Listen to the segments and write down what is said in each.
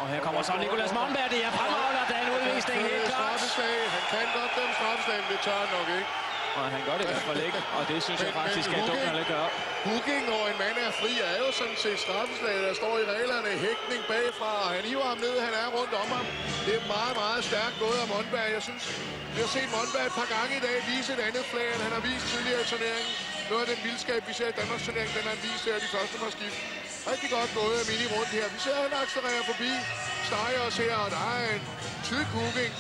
Og her kommer så Nicolas Monberg. Det er fremragende, der er en udvisning helt klart. Han kan godt dømme straffeslag, men det tør han nok ikke. Og han gør det i hvert fald ikke, og det synes jeg faktisk er dumt at gøre. Hooking, når en mand er fri, er jo sådan set straffeslag. Der står i reglerne hægtning bagfra, og han hiver ham ned, han er rundt om ham. Det er meget, meget stærkt gået af Monberg. Jeg synes, vi har set Monberg et par gange i dag vise et andet flag, end han har vist tidligere i turneringen. Noget af den vildskab, vi ser i Danmarks turnering, den har han vist her de første par skift. Rigtig godt gået af Mini rundt her. Vi ser, at han accelererer forbi Steyrs her, og der er en tyk Hooking.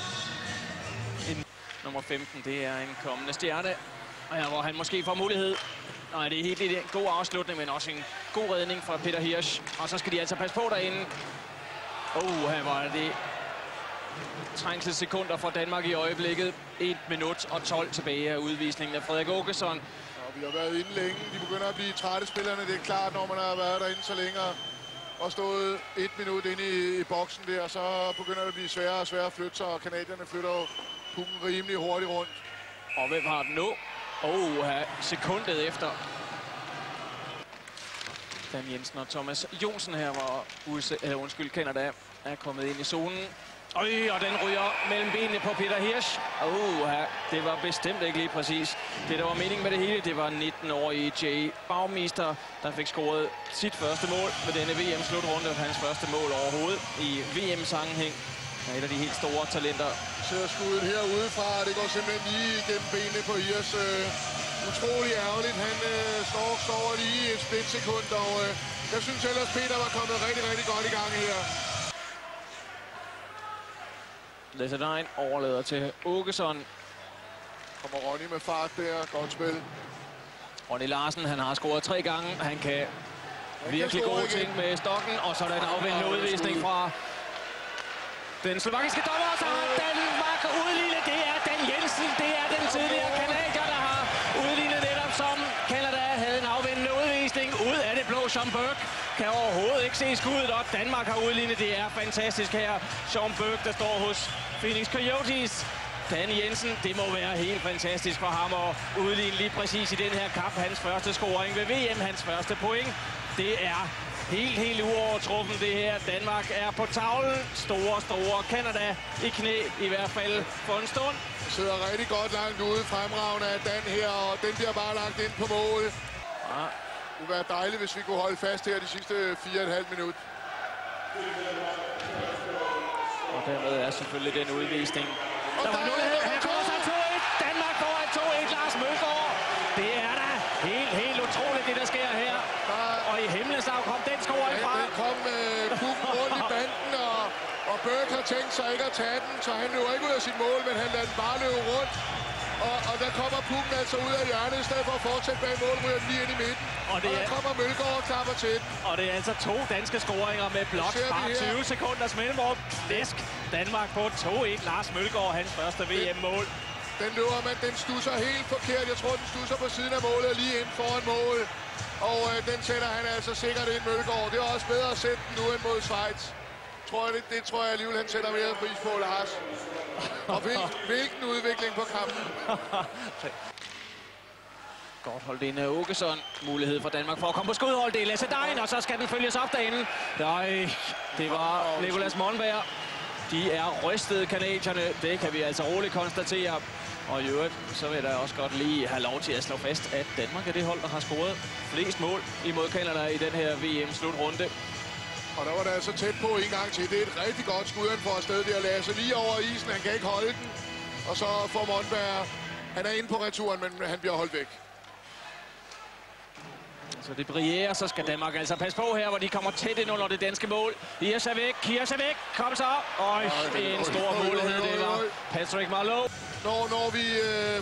Nummer 15, det er en kommende stjerne, og hvor han måske får mulighed. Nej, det er helt en god afslutning, men også en god redning fra Peter Hirsch. Og så skal de altså passe på derinde. Her var det trængselssekunder for Danmark i øjeblikket. 1 minut og 12 tilbage af udvisningen af Frederik Åkesson. Vi har været inde længe. De begynder at blive trætte spillerne. Det er klart, når man har været derinde så længe og stået 1 minut inde i boksen der, så begynder det at blive sværere og sværere at flytte sig, og kanadierne flytter jo pukken rimelig hurtigt rundt. Og hvem har den nu? Sekundet efter. Dan Jensen og Thomas Jonsen her, hvor Canada er kommet ind i zonen. Og den ryger mellem benene på Peter Hirsch. Det var bestemt ikke lige præcis det, der var meningen med det hele. Det var 19-årige Jay Baumeister, der fik scoret sit første mål med denne VM-slutrunde. Hans første mål overhovedet i VM-sammenhæng. Et af de helt store talenter. Ser skuddet herudefra, det går simpelthen lige igennem benene på Hirsch. Utrolig ærgerligt. Han står lige et splitsekund, og jeg synes ellers, Peter var kommet rigtig, rigtig godt i gang her. Lessedein overlader til Åkesson. Kommer Ronny med fart der. Godt spil. Ronny Larsen, han har scoret 3 gange. Han kan virkelig gode ting med stokken, og så er der en afvendende udvisning fra den slovakiske dommer, så har Danmark udlignet. Det er Dan Jensen. Det er den tidligere kanadier, der har udlignet netop som Canada havde en afvendende udvisning. Ud af det blå. Sean Burke kan overhovedet ikke se skuddet, og Danmark har udlignet. Det er fantastisk her. Sean Burke, der står hos Phoenix Coyotes. Dan Jensen, det må være helt fantastisk for ham at udligne lige præcis i den her kamp. Hans første scoring ved VM, hans første point. Det er helt uovertruffen det her. Danmark er på tavlen. Store Canada i knæ, i hvert fald for en stund. Sidder rigtig godt langt ude, fremragende af Dan her, og den bliver bare lagt ind på mål. Ja. Det ville være dejligt, hvis vi kunne holde fast her de sidste 4,5 minutter. Og dermed er selvfølgelig den udvisning. Der var mulighed. Her kommer så 2-1. Danmark foran 2-1. Lars Mølgaard. Det er da helt utroligt, det der sker her. Og i himlens navn kom den scoring fra. Den kom pukken rundt i banden, og Burke har tænkt sig ikke at tage den, så han løber ikke ud af sit mål, men han lader den bare løbe rundt. Og der kommer pukken altså ud af hjørnet, i stedet for at fortsætte bag mål, ryger den lige ind i midten. Og der kommer Mølgaard og klapper til den. Og det er altså 2 danske scoringer med blot bare 20 sekunders mellemrum. Klæsk Danmark på 2-1. Lars Mølgaard, hans første VM-mål. Den løber, men den stusser helt forkert. Jeg tror, den stusser på siden af målet lige ind foran mål. Og den sætter han altså sikkert ind, Mølgaard. Det er også bedre at sætte den nu end mod Schweiz. Det tror jeg alligevel, han sætter mere pris på, Lars. Og hvilken udvikling på kampen. Godt holdt ind af Åkesson. Mulighed for Danmark for at komme på skudhold. Det er Lessedein, og så skal den følges op derinde. Det var Nicolas Monberg. De er rystede, kanadierne. Det kan vi altså roligt konstatere. Og i øvrigt, så vil jeg også godt lige have lov til at slå fast, at Danmark er det hold, der har scoret flest mål imod Canada i den her VM-slutrunde. Og der var det altså tæt på en gang til. Det er et rigtig godt skud, han får afsted der. Lasse lige over isen, han kan ikke holde den. Og så får Monberg, han er inde på returen, men han bliver holdt væk. Så det brillerer, så skal Danmark altså passe på her, hvor de kommer tæt ind under det danske mål. Hirsch er væk, kom så. En stor mulighed, det var Patrick Marleau. Når vi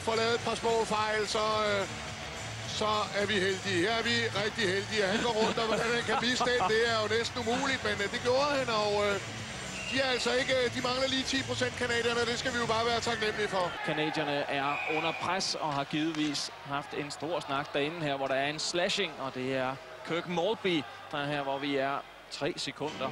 får lavet et par små fejl, så er vi heldige. Her er vi rigtig heldige. Han går rundt, og hvordan han kan miste den, det er jo næsten umuligt, men det gjorde han, og de er altså ikke, de mangler lige 10% kanadierne, det skal vi jo bare være taknemmelige for. Kanadierne er under pres og har givetvis haft en stor snak derinde her, hvor der er en slashing, og det er Kirk Maltby, der er her, hvor vi er 3 sekunder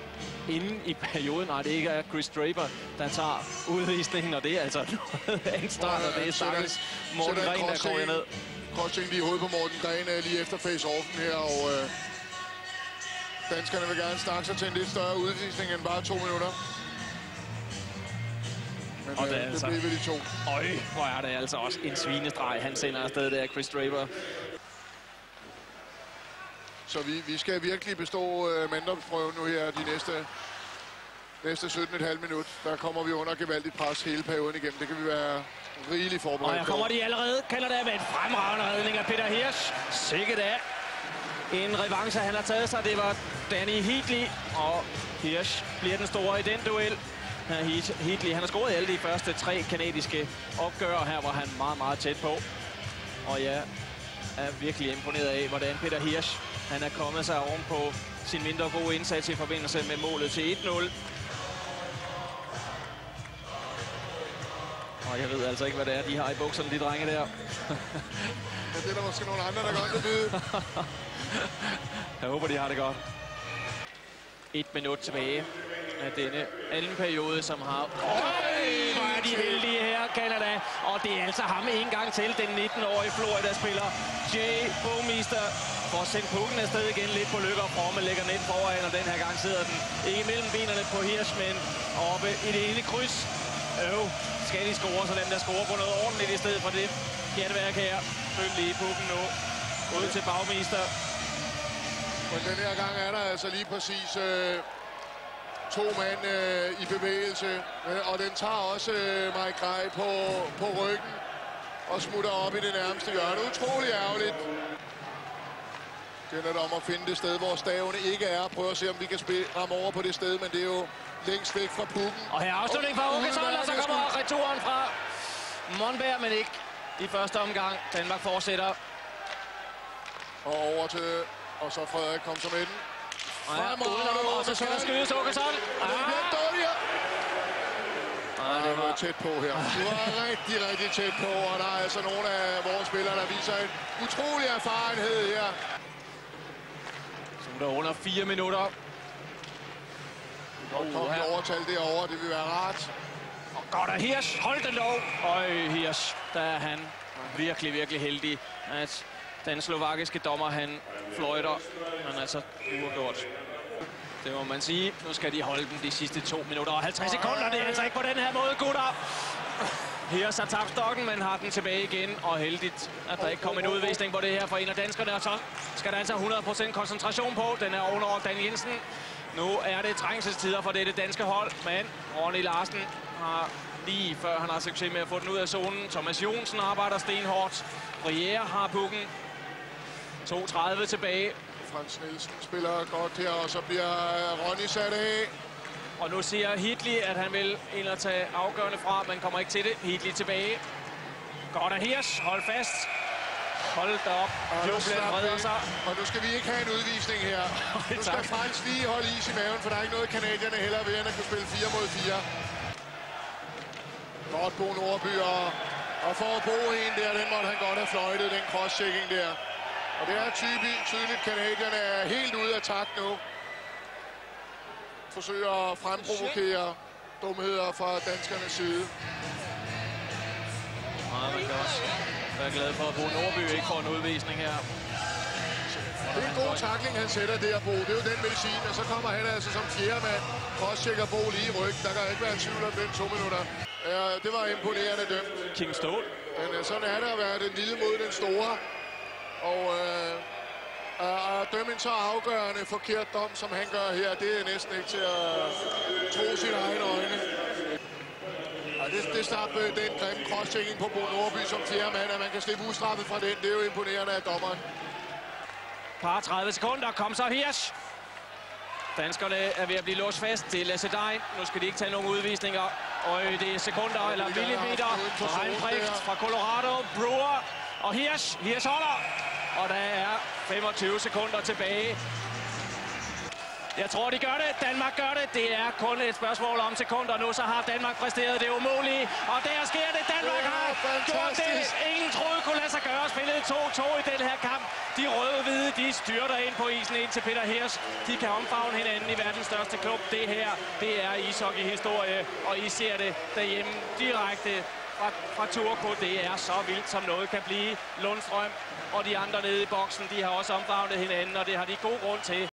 inden i perioden. Nej, det ikke er Chris Draper, der tager udvisningen, og det er altså noget af en start, og det er stakkels Morten Gren, der går ned. Crossing lige i hovedet på Morten Gren lige efter face-offen her, og danskerne vil gerne snakke sig til en lidt større udvisning end bare 2 minutter. Men og det altså... det blev de 2. Øj, hvor er det altså også en svinestreg, han sender afsted der, Chris Draper. Så vi skal virkelig bestå manddomsprøven nu her de næste 17,5 minut. Der kommer vi under gevaldigt pres hele perioden igennem. Det kan vi være rigeligt forberedt på. Og her kommer de allerede, kalder det med en fremragende redning af Peter Hirsch. Sikkert af. En revanche, han har taget sig, det var Danny Heatley, og Hirsch bliver den store i den duel. Heatley, han har scoret alle de første 3 kanadiske opgør, her var han meget, meget tæt på. Og jeg er virkelig imponeret af, hvordan Peter Hirsch, han er kommet sig oven på sin mindre gode indsats i forbindelse med målet til 1-0. Og jeg ved altså ikke, hvad det er, de har i bukserne, de drenge der. Ja, det er der måske nogle andre, der godt vil vide. Jeg håber, de har det godt. 1 minut tilbage af denne anden periode, som har... hvor er de heldige her, Canada. Og det er altså ham en gang til, den 19-årige Florida-spiller Jay Bouwmeester. får sendt pukken afsted igen lidt på lykke, og Fromme lægger net foran, og den her gang sidder den ikke mellem benene på Hirsch, men oppe i det ene kryds. Skal de score, så dem der scorer på noget ordentligt i stedet for det pjatværk her. Følg lige pukken nu. Ud til Bouwmeester. Men den her gang er der altså lige præcis 2 mand i bevægelse. Og den tager også Mike Grej på ryggen og smutter op i det nærmeste hjørne. Utrolig ærgerligt. Det er om at finde det sted, hvor stavene ikke er. Prøv at se, om vi kan ramme over på det sted, men det er jo længst væk fra pukken. Og her afslutning fra Åkesson, og så kommer returen fra Monberg, men ikke i første omgang. Danmark fortsætter. Og over til, og så Frederik kom så med den. Og så skal der skydes Åkesson. Det var tæt på her. Det var rigtig, rigtig tæt på, og der er altså nogle af vores spillere, der viser en utrolig erfarenhed her. Så er der under 4 minutter. Og kom vi overtal derovre, det vil være rart. Og godt af Hirsch, hold den dog. Og Hirsch, der er han virkelig, virkelig heldig, at den slovakiske dommer, han fløjter, men altså uafgjort. Det må man sige. Nu skal de holde den de sidste 2 minutter og 50 sekunder. Det er altså ikke på den her måde, gutter. Hirsch har tabt stokken, men har den tilbage igen. Og heldigt, at der ikke kom en udvisning på det her for en af danskerne. Og så skal der altså 100% koncentration på. Den er ovenover Dan Jensen. Nu er det trængselstider for dette danske hold. Men Ronny Larsen har lige før han har succes med at få den ud af zonen. Thomas Jonsen arbejder stenhårdt. Briere har pukken. 2:30 tilbage. Frans Nielsen spiller godt her, og så bliver Ronny sat af. Og nu siger Heatley, at han vil ind og tage afgørende fra, men kommer ikke til det. Heatley tilbage. Godt af Hirsch. Hold fast. Hold da op. Jublen redder sig. Og nu skal vi ikke have en udvisning her. Nu skal Frans lige holde is i maven, for der er ikke noget kanadierne heller ved, end at kunne spille 4 mod 4. Godt Bo Nordby, og for at Bo en der, den måtte han godt have fløjtet, den cross-checking der. Og det er tydeligt, kanadierne er helt ude af takt nu. Forsøger at fremprovokere dumheder fra danskernes side. Man kan også være glad for, at Bo Nordby ikke får en udvisning her. Det er en god tackling, han sætter der, Bo. Det er jo den medicin, og så kommer han altså som fjerde mand. Cross-checker Bo lige i ryggen. Der kan ikke være tvivl om den 2 minutter. Ja, det var imponerende dømt. King Stål. Men sådan er det at være den lille mod den store. Og at dømme en så afgørende forkert dom, som han gør her, det er næsten ikke til at tro sine egne øjne. Og det slap den grimme cross-checking på Bo Nordby som fjerde mand, at man kan slippe ustraffet fra den. Det er jo imponerende af dommeren. Par 30 sekunder, kom så Hirsch. Danskerne er ved at blive låst fast til Lasse Dein. Nu skal de ikke tage nogen udvisninger. Og det er sekunder eller millimeter. Reinbrecht fra Colorado, Brewer og Hirsch. Hirsch holder. Og der er 25 sekunder tilbage. Jeg tror, de gør det. Danmark gør det. Det er kun et spørgsmål om sekunder nu, så har Danmark præsteret det umulige. Og der sker det. Danmark har gjort det. Ingen troede kunne lade sig gøre. Spillet 2-2 i den her kamp. De røde-hvide, de styrter ind på isen ind til Peter Hirsch. De kan omfavne hinanden i verdens største klub. Det her, det er ishockey-historie. Og I ser det derhjemme direkte fra Turku. Det er så vildt, som noget kan blive. Lundstrøm og de andre nede i boksen, de har også omfavnet hinanden, og det har de god grund til.